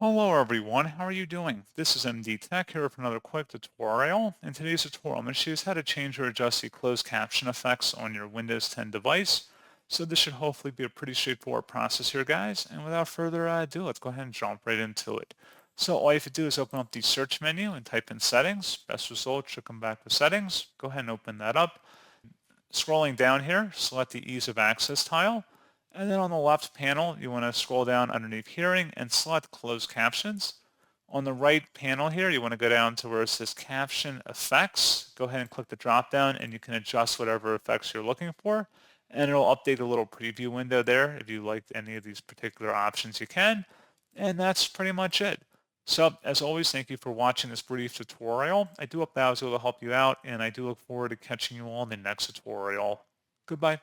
Hello everyone, how are you doing? This is MD Tech here with another quick tutorial. In today's tutorial, I'm going to show you how to change or adjust the closed caption effects on your Windows 10 device. So this should hopefully be a pretty straightforward process here, guys. And without further ado, let's go ahead and jump right into it. So all you have to do is open up the search menu and type in settings. Best result should come back with settings. Go ahead and open that up. Scrolling down here, select the ease of access tile. And then on the left panel, you want to scroll down underneath hearing and select closed captions. On the right panel here, you want to go down to where it says caption effects. Go ahead and click the drop down and you can adjust whatever effects you're looking for. And it'll update a little preview window there. If you like any of these particular options, you can. And that's pretty much it. So as always, thank you for watching this brief tutorial. I do hope that I was able to help you out, and I do look forward to catching you all in the next tutorial. Goodbye.